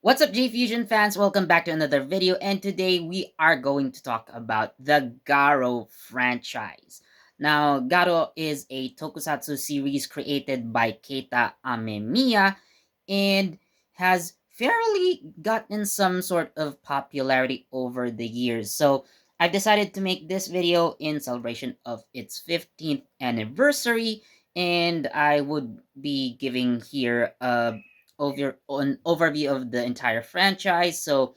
What's up, J Fusion fans? Welcome back to another video, and today we are going to talk about the GARO franchise. Now, GARO is a tokusatsu series created by Keita Amemiya and has fairly gotten some sort of popularity over the years. So, I've decided to make this video in celebration of its 15th anniversary, and I would be giving here an overview of the entire franchise. So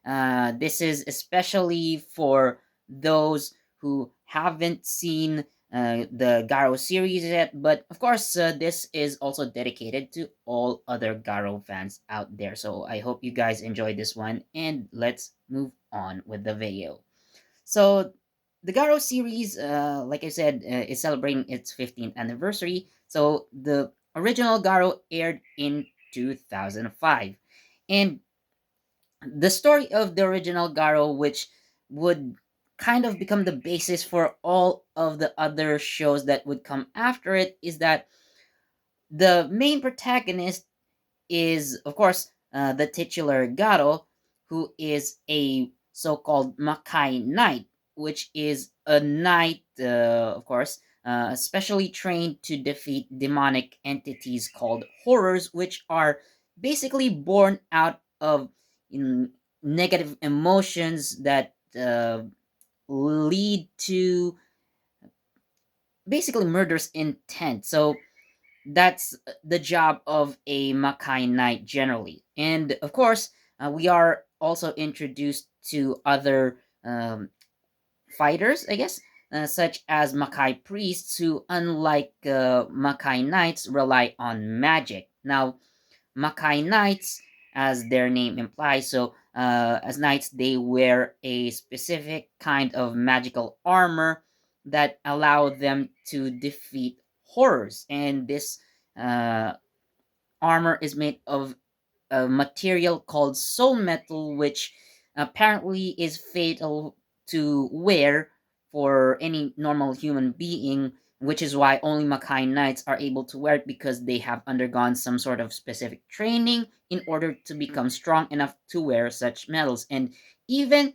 this is especially for those who haven't seen the Garo series yet, but of course, this is also dedicated to all other Garo fans out there. So I hope you guys enjoyed this one, and let's move on with the video. So the Garo series, like I said, is celebrating its 15th anniversary. So the original Garo aired in 2005. And the story of the original Garo, which would kind of become the basis for all of the other shows that would come after it, is that the main protagonist is, of course, the titular Garo, who is a so-called Makai Knight, which is a knight, of course, specially trained to defeat demonic entities called horrors, which are basically born out of in, negative emotions that lead to basically murderous intent. So that's the job of a Makai Knight generally. And of course, we are also introduced to other fighters, I guess, such as Makai priests, who, unlike Makai Knights, rely on magic. Now, Makai Knights, as their name implies, so as knights, they wear a specific kind of magical armor that allow them to defeat horrors. And this uh, armor is made of a material called soul metal, which apparently is fatal to wear for any normal human being, which is why only Makai Knights are able to wear it, because they have undergone some sort of specific training in order to become strong enough to wear such metals. And even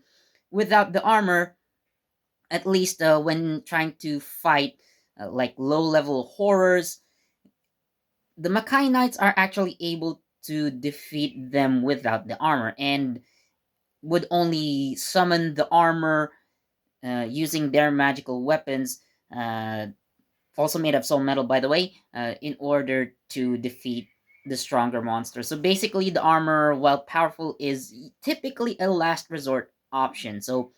without the armor, at least when trying to fight like low level horrors, the Makai Knights are actually able to defeat them without the armor, and would only summon the armor using their magical weapons, uh, also made of soul metal, by the way, in order to defeat the stronger monster. So basically, the armor, while powerful, is typically a last resort option. So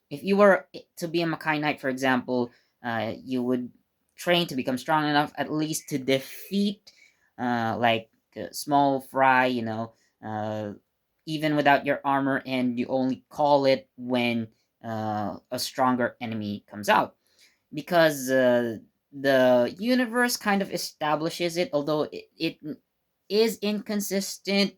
if you were to be a Makai Knight, for example, you would train to become strong enough at least to defeat like small fry, uh, even without your armor, and you only call it when a stronger enemy comes out. Because the universe kind of establishes it, although it is inconsistent.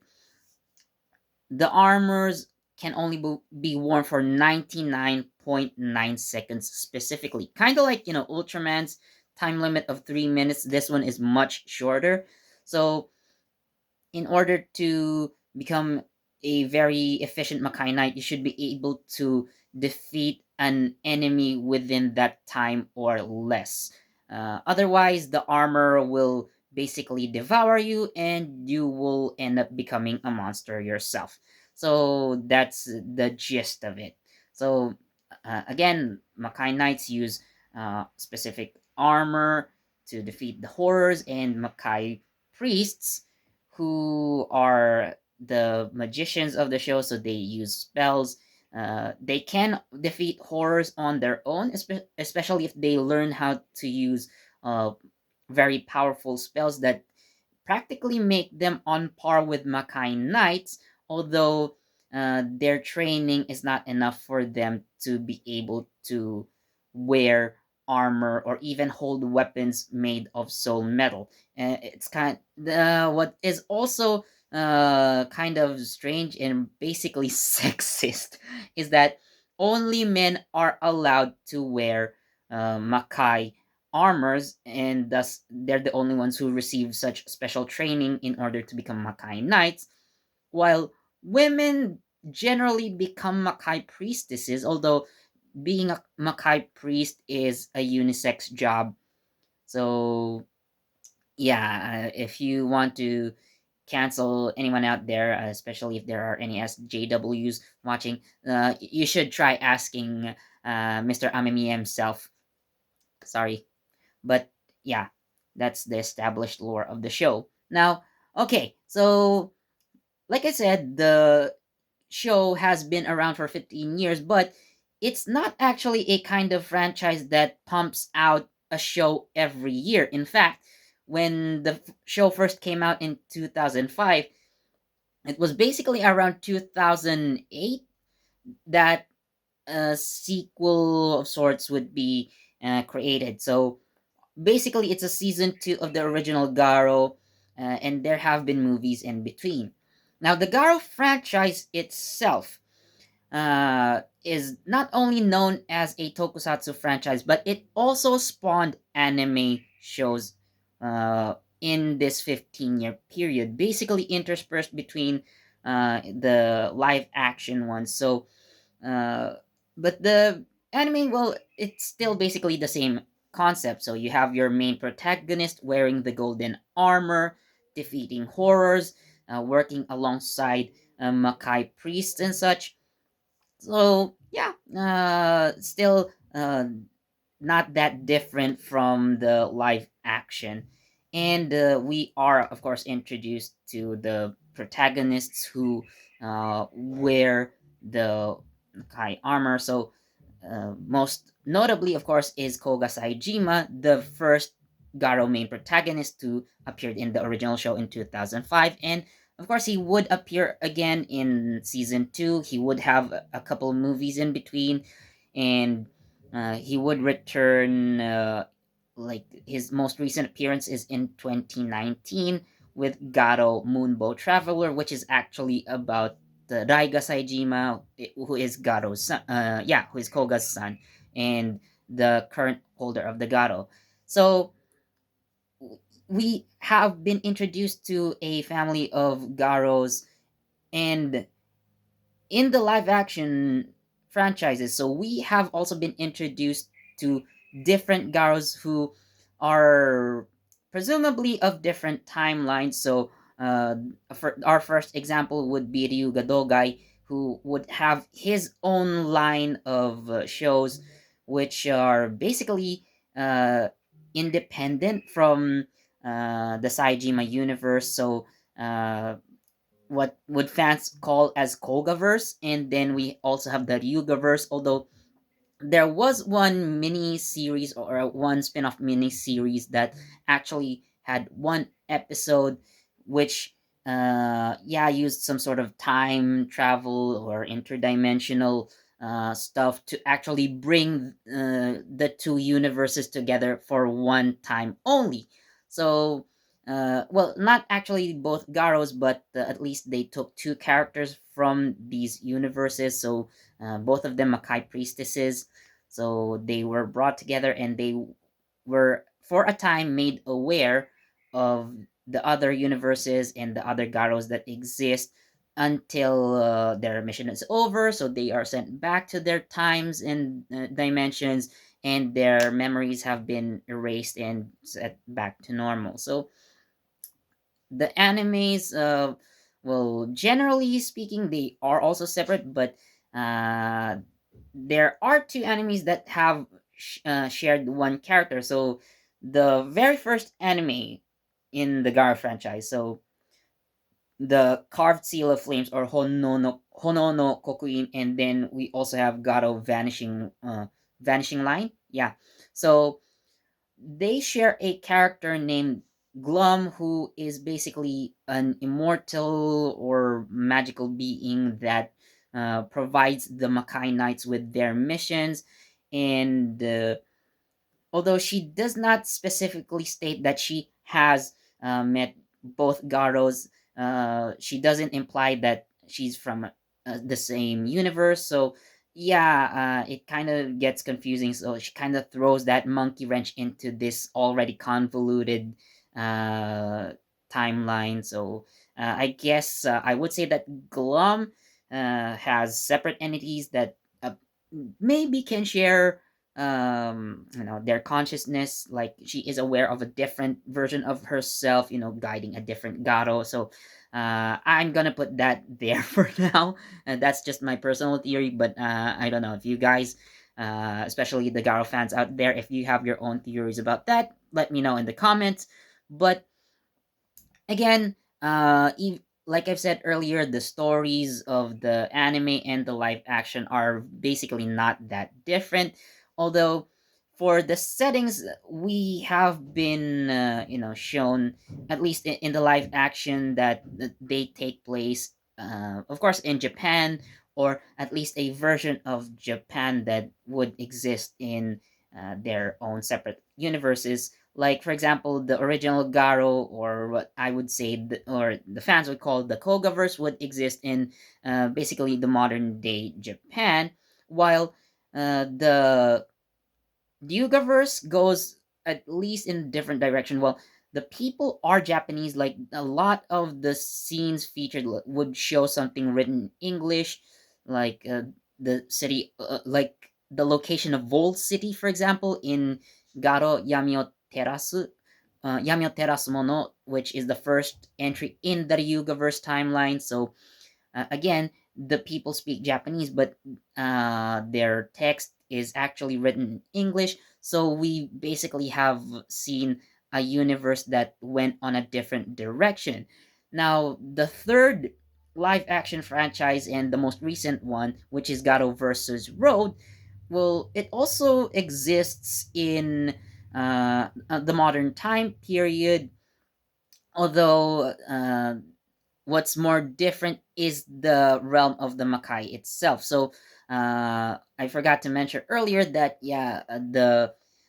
The armors can only be worn for 99.9 seconds specifically. Kind of like, Ultraman's time limit of 3 minutes. This one is much shorter. So, in order to become a very efficient Makai Knight, you should be able to defeat an enemy within that time or less. Otherwise, the armor will basically devour you, and you will end up becoming a monster yourself. So that's the gist of it. So again, Makai Knights use specific armor to defeat the horrors, and Makai priests, who are the magicians of the show, so they use spells. They can defeat horrors on their own, especially if they learn how to use uh, very powerful spells that practically make them on par with Makai Knights, although their training is not enough for them to be able to wear armor or even hold weapons made of soul metal. It's kind what is also kind of strange and basically sexist is that only men are allowed to wear Makai armors, and thus they're the only ones who receive such special training in order to become Makai Knights, while women generally become Makai priestesses, although being a Makai priest is a unisex job. So yeah, if you want to cancel anyone out there, especially if there are any SJWs watching, you should try asking Mr. Amemi himself. Sorry, but yeah, that's the established lore of the show. Now, okay, so like I said, the show has been around for 15 years, but it's not actually a kind of franchise that pumps out a show every year. In fact, when the show first came out in 2005, it was basically around 2008 that a sequel of sorts would be created. So basically, it's a season two of the original Garo, and there have been movies in between. Now, the Garo franchise itself is not only known as a tokusatsu franchise, but it also spawned anime shows in this 15-year period, basically interspersed between the live action ones. So, uh, but the anime, well, it's still basically the same concept. So you have your main protagonist wearing the golden armor, defeating horrors, working alongside Makai priests and such. So yeah, still not that different from the live action. And we are, of course, introduced to the protagonists who wear the Kai armor. So, most notably, of course, is Koga Saejima, the first Garo main protagonist who appeared in the original show in 2005. And of course, he would appear again in season two. He would have a couple movies in between, and he would return. Like his most recent appearance is in 2019 with Garo Moonbow Traveler, which is actually about the Daiga Saejima, who is Garo's son. Yeah, who is Koga's son, and the current holder of the Garo. So we have been introduced to a family of Garos, and in the live action franchises, so we have also been introduced to different Garos who are presumably of different timelines. So, for our first example would be Ryuga Dogai, who would have his own line of shows, which are basically uh, independent from the Saijima universe. So, what would fans call as Kogaverse, and then we also have the Ryugaverse. Although there was one mini series or one spin-off mini series that actually had one episode which yeah, used some sort of time travel or interdimensional stuff to actually bring the two universes together for one time only. So well, not actually both Garos, but at least they took two characters from these universes. So both of them Makai priestesses. So they were brought together, and they were for a time made aware of the other universes and the other Garos that exist until their mission is over. So they are sent back to their times and dimensions, and their memories have been erased and set back to normal. So the animes, well, generally speaking, they are also separate, but uh, there are two animes that have shared one character. So the very first anime in the Gara franchise, so the Carved Seal of Flames, or Hono no Kokuin, and then we also have Garo Vanishing Line. Yeah. So they share a character named Glum, who is basically an immortal or magical being that provides the Makai Knights with their missions. And although she does not specifically state that she has met both Garos, she doesn't imply that she's from the same universe. So yeah, it kind of gets confusing. So she kind of throws that monkey wrench into this already convoluted uh, timeline. So I guess I would say that Glum has separate entities that maybe can share their consciousness, like she is aware of a different version of herself, guiding a different Garo. So I'm gonna put that there for now. That's just my personal theory, but I don't know if you guys, especially the Garo fans out there, if you have your own theories about that, let me know in the comments. But again, like I've said earlier, the stories of the anime and the live action are basically not that different. Although, for the settings, we have been, shown at least in the live action that they take place, of course, in Japan, or at least a version of Japan that would exist in their own separate universes, like for example the original Garo, or what I would say or the fans would call the Kogaverse, would exist in basically the modern day Japan, while the Yugaverse goes at least in a different direction. Well, the people are Japanese. Like a lot of the scenes featured would show something written in English, like the city, like the location of Vol City, for example, in Garo Yamio Terasu. Yamio Terasumono, which is the first entry in the Ryugaverse timeline. So again, the people speak Japanese, but their text is actually written in English. So we basically have seen a universe that went on a different direction. Now, the third live action franchise and the most recent one, which is Gato versus Road, well, it also exists in the modern time period, although what's more different is the realm of the Makai itself. So I forgot to mention earlier that yeah,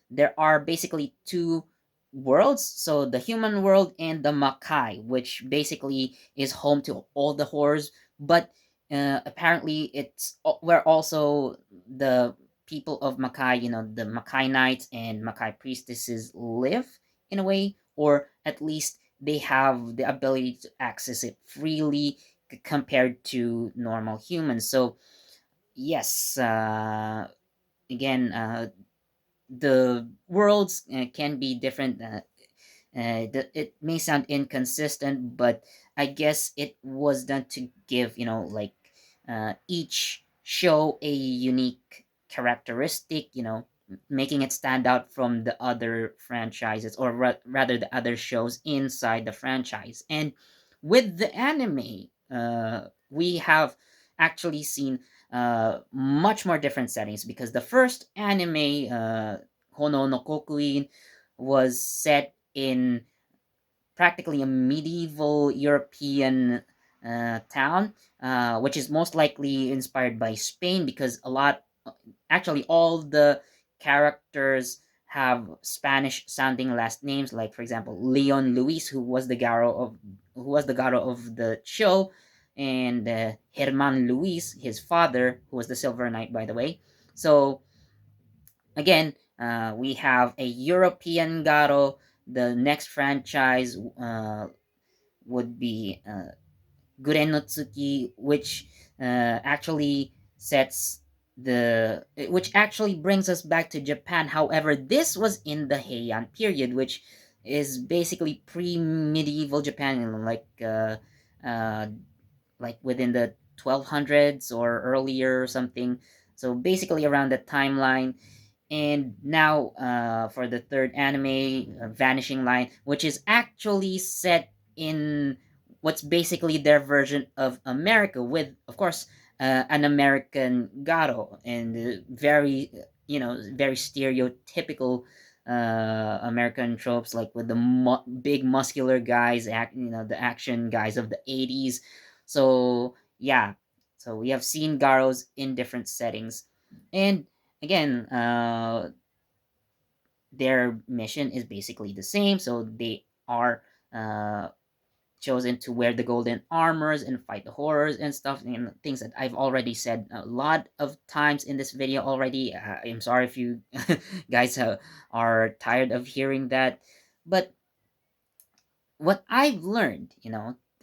there are basically two worlds. So the human world and the Makai, which basically is home to all the horrors. But apparently, it's where also the people of Makai, the Makai knights and Makai priestesses live in a way, or at least they have the ability to access it freely compared to normal humans. So yes, again, the worlds can be different. It may sound inconsistent, but I guess it was done to give, like each show a unique characteristic, making it stand out from the other franchises, or rather the other shows inside the franchise. And with the anime, we have actually seen much more different settings, because the first anime, Hono no Kokuin, was set in practically a medieval European town, which is most likely inspired by Spain, because actually, all the characters have Spanish sounding last names. Like for example, Leon Luis, who was the Garo of the show, and Herman Luis, his father, who was the Silver Knight, by the way. So again, we have a European Garo. The next franchise would be Guren no Tsuki, which actually sets which actually brings us back to Japan. However, this was in the Heian period, which is basically pre-medieval Japan, uh, like within the 1200s or earlier or something. So basically around that timeline. And now for the third anime, Vanishing Line, which is actually set in what's basically their version of America, with, of course, an American Garo, and very stereotypical American tropes, like with the big muscular guys, the action guys of the 80s. So yeah, so we have seen Garos in different settings, and again, their mission is basically the same. So they are uh, chosen to wear the golden armors and fight the horrors and stuff, and things that I've already said a lot of times in this video already. I'm sorry if you guys are tired of hearing that, but what I've learned,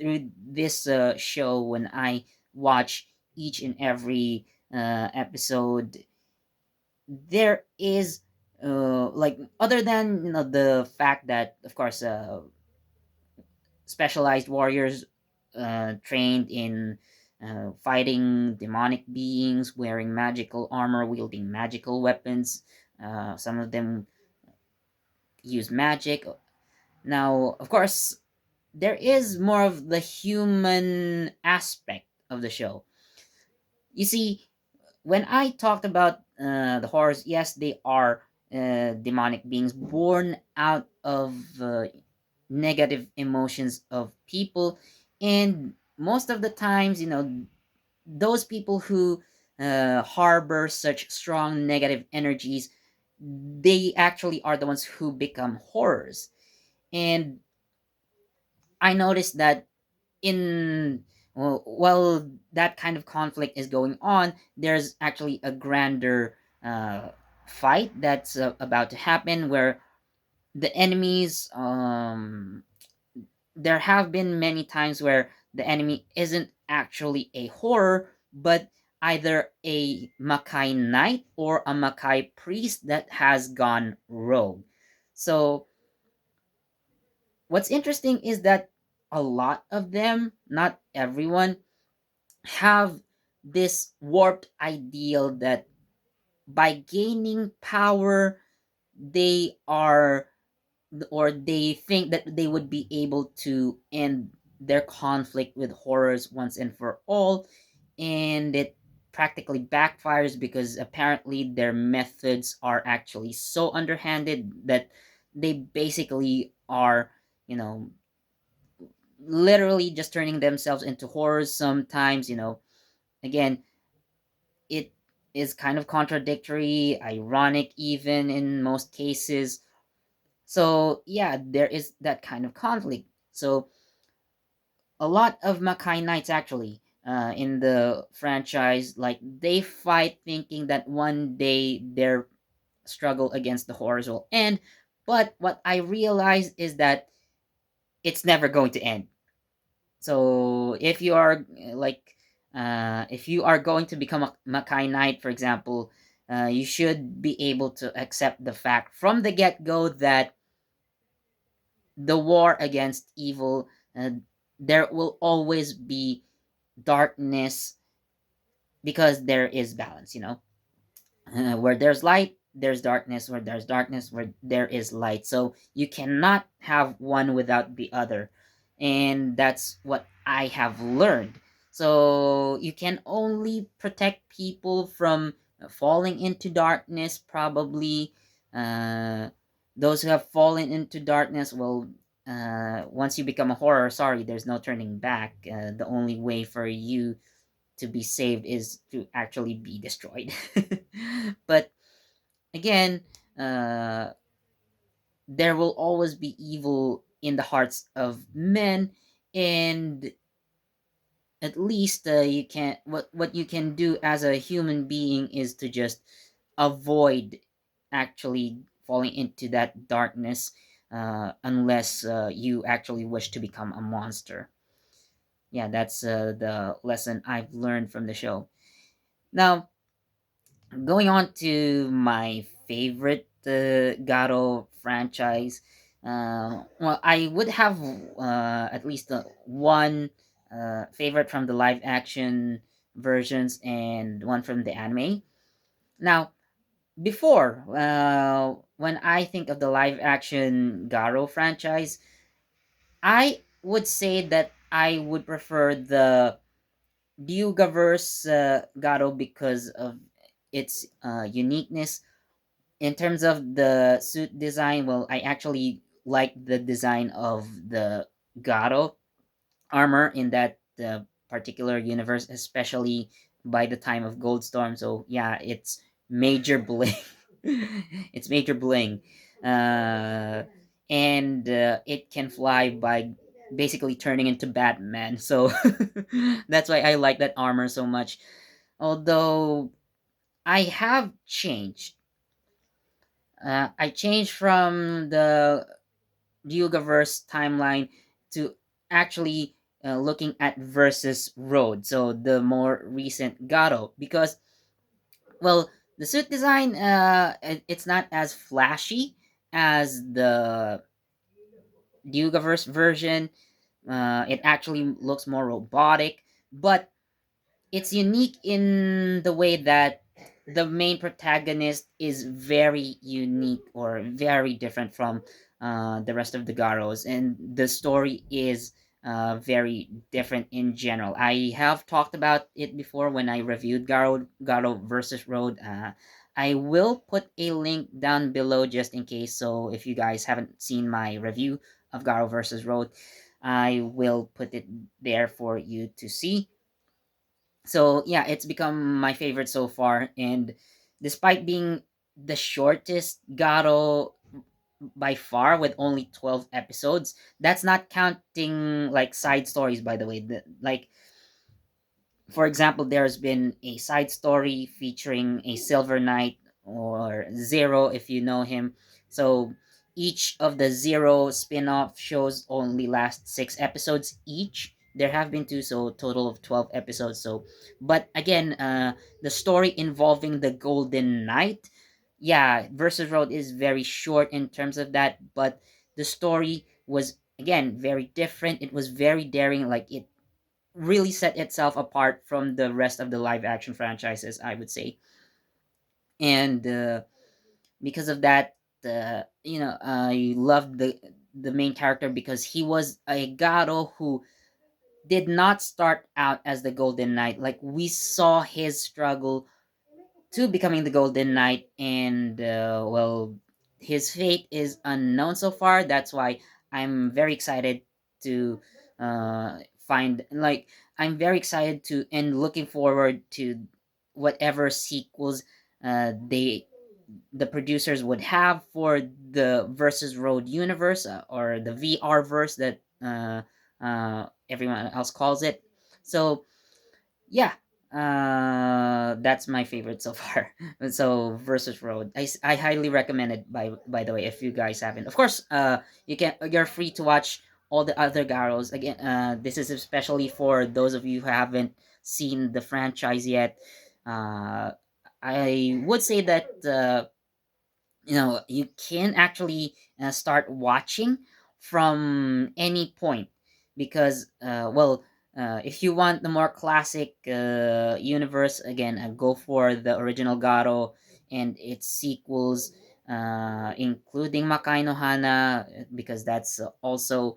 through this show, when I watch each and every episode, there is like, other than, the fact that, of course, specialized warriors trained in fighting demonic beings, wearing magical armor, wielding magical weapons. Some of them use magic. Now, of course, there is more of the human aspect of the show. You see, when I talked about the horrors, yes, they are demonic beings born out of negative emotions of people, and most of the times, those people who harbor such strong negative energies, they actually are the ones who become horrors. And I noticed that in while that kind of conflict is going on, there's actually a grander fight that's about to happen, where the enemies, there have been many times where the enemy isn't actually a horror, but either a Makai knight or a Makai priest that has gone rogue. So what's interesting is that a lot of them, not everyone, have this warped ideal that by gaining power, they are, or they think that they would be able to end their conflict with horrors once and for all. And it practically backfires, because apparently their methods are actually so underhanded that they basically are, you know literally just turning themselves into horrors sometimes. Again, it is kind of contradictory, ironic even in most cases. So yeah, there is that kind of conflict. So a lot of Makai Knights actually, in the franchise, like, they fight thinking that one day their struggle against the horrors will end. But what I realize is that it's never going to end. So if you are if you are going to become a Makai Knight, for example, you should be able to accept the fact from the get go that the war against evil, there will always be darkness, because there is balance. Where there's light, there's darkness. Where there's darkness, where there is light. So you cannot have one without the other. And that's what I have learned. So you can only protect people from falling into darkness, probably. Uh, those who have fallen into darkness, well, once you become a horror, sorry, there's no turning back. The only way for you to be saved is to actually be destroyed. But again, uh, there will always be evil in the hearts of men, and at least you can what you can do as a human being is to just avoid actually falling into that darkness, unless you actually wish to become a monster. Yeah, that's the lesson I've learned from the show. Now, going on to my favorite GARO franchise. Well, I would have at least one favorite from the live action versions and one from the anime. Now, before, when I think of the live action GARO franchise, I would say that I would prefer the Ryugaverse GARO because of its uniqueness. In terms of the suit design, well, I actually like the design of the Garo armor in that particular universe, especially by the time of Goldstorm. So yeah, it's major bling. It's major bling, uh, and it can fly by basically turning into Batman. So that's why I like that armor so much. Although I have changed. I changed from the Ryugaverse timeline to actually looking at versus Road, so the more recent Garo, because well, the suit design it's not as flashy as the Yugaverse version. It actually looks more robotic, but it's unique in the way that the main protagonist is very unique or very different from the rest of the Garos, and the story is very different in general. I have talked about it before when I reviewed Garo versus Road. I will put a link down below just in case. So if you guys haven't seen my review of Garo versus Road, I will put it there for you to see. So yeah, it's become my favorite so far, and despite being the shortest Garo by far with only 12 episodes, that's not counting like side stories, by the way. Like for example, there's been a side story featuring a Silver Knight or Zero, if you know him. So each of the Zero spin-off shows only last 6 episodes each. There have been two, so total of 12 episodes. So, but again, the story involving the Golden Knight, yeah, versus Road is very short in terms of that, but the story was again very different. It was very daring. Like it really set itself apart from the rest of the live action franchises, I would say. And because of that, I loved the main character because he was a Garo who did not start out as the Golden Knight. Like we saw his struggle to becoming the Golden Knight, and well, his fate is unknown so far. That's why I'm very excited to find like I'm very excited to and looking forward to whatever sequels they the producers would have for the versus Road universe, or the VR verse that everyone else calls it. So yeah, that's my favorite so far. So versus Road, I highly recommend it. By the way, if you guys haven't, of course, you're free to watch all the other Garos. Again, this is especially for those of you who haven't seen the franchise yet. uh I would say that you can actually start watching from any point, because if you want the more classic universe, again, go for the original Garo and its sequels, including Makai no Hana, because that's also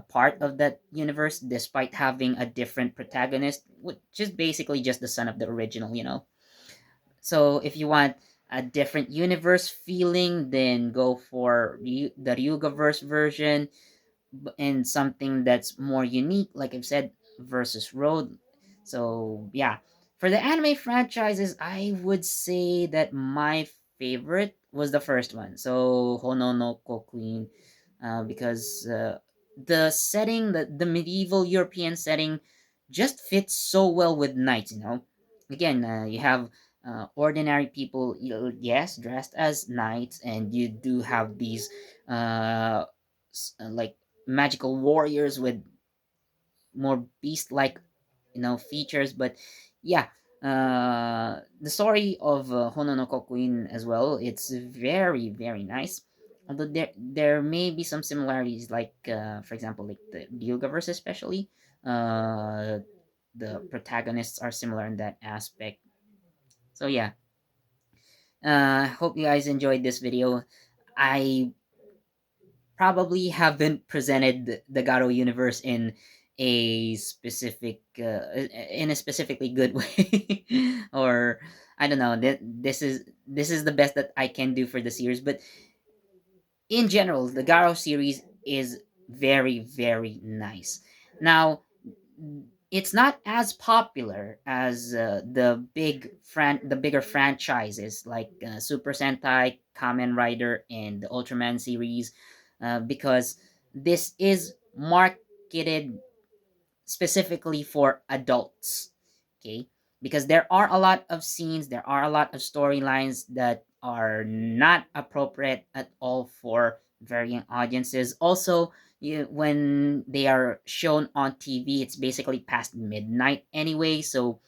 part of that universe, despite having a different protagonist, which is basically just the son of the original. So if you want a different universe feeling, then go for the Ryugaverse version, and something that's more unique, like I've said, versus Road. So yeah, for the anime franchises, I would say that my favorite was the first one. So Hono no Kokuin, because the setting, the medieval European setting, just fits so well with knights. Again, you have ordinary people, yes, dressed as knights, and you do have these like magical warriors with more beast-like features. But yeah, the story of Hono no Kokuin as well, it's very very nice, although there may be some similarities, like for example, like the Ryugaverse especially. uh the protagonists are similar in that aspect. So yeah, hope you guys enjoyed this video. I probably haven't presented the Garo universe in a specifically good way, or I don't know. This is the best that I can do for the series, but in general, the Garo series is very very nice. Now, it's not as popular as the bigger franchises like Super Sentai, Kamen Rider, and the Ultraman series, because this is marketed specifically for adults. Okay, because there are a lot of scenes, there are a lot of storylines that are not appropriate at all for varying audiences. Also, when they are shown on TV, it's basically past midnight anyway. So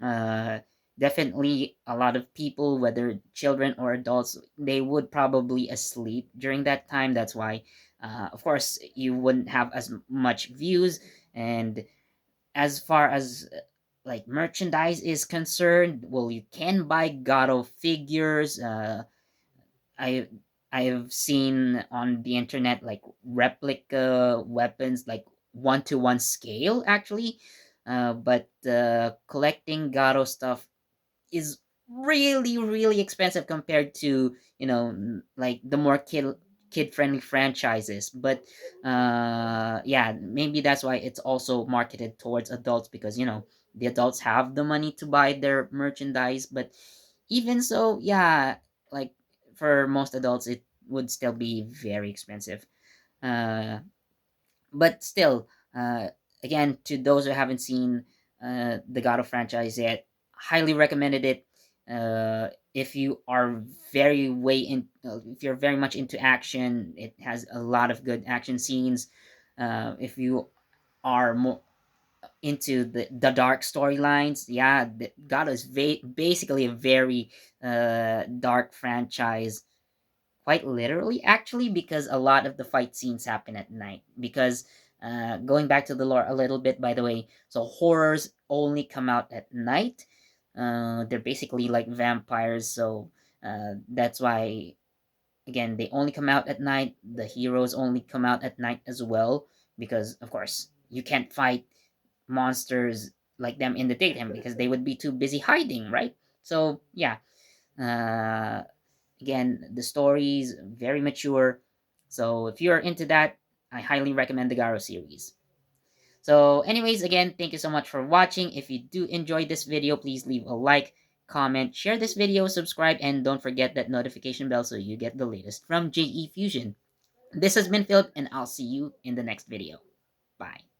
uh, definitely a lot of people, whether children or adults, they would probably asleep during that time. That's why, of course, you wouldn't have as much views. And as far as like merchandise is concerned, well, you can buy Gato figures. I I've seen on the internet like replica weapons, like 1-to-1 scale actually. But collecting Gato stuff is really really expensive compared to, like the more kid friendly franchises. But yeah, maybe that's why it's also marketed towards adults, because the adults have the money to buy their merchandise. But even so, yeah, like for most adults it would still be very expensive. uh but still, again, to those who haven't seen the God of franchise yet, highly recommended it. If you are if you're very much into action, it has a lot of good action scenes. If you are more into the dark storylines, yeah, God is basically a very dark franchise, quite literally actually, because a lot of the fight scenes happen at night. Because going back to the lore a little bit, by the way, so horrors only come out at night. They're basically like vampires, so that's why, again, they only come out at night. The heroes only come out at night as well, because of course you can't fight monsters like them in the daytime because they would be too busy hiding, right? So yeah, uh, again, the story's very mature. So if you're into that, I highly recommend the Garo series. So anyways, again, thank you so much for watching. If you do enjoy this video, please leave a like, comment, share this video, subscribe, and don't forget that notification bell so you get the latest from JE Fusion. This has been Philip, and I'll see you in the next video. Bye.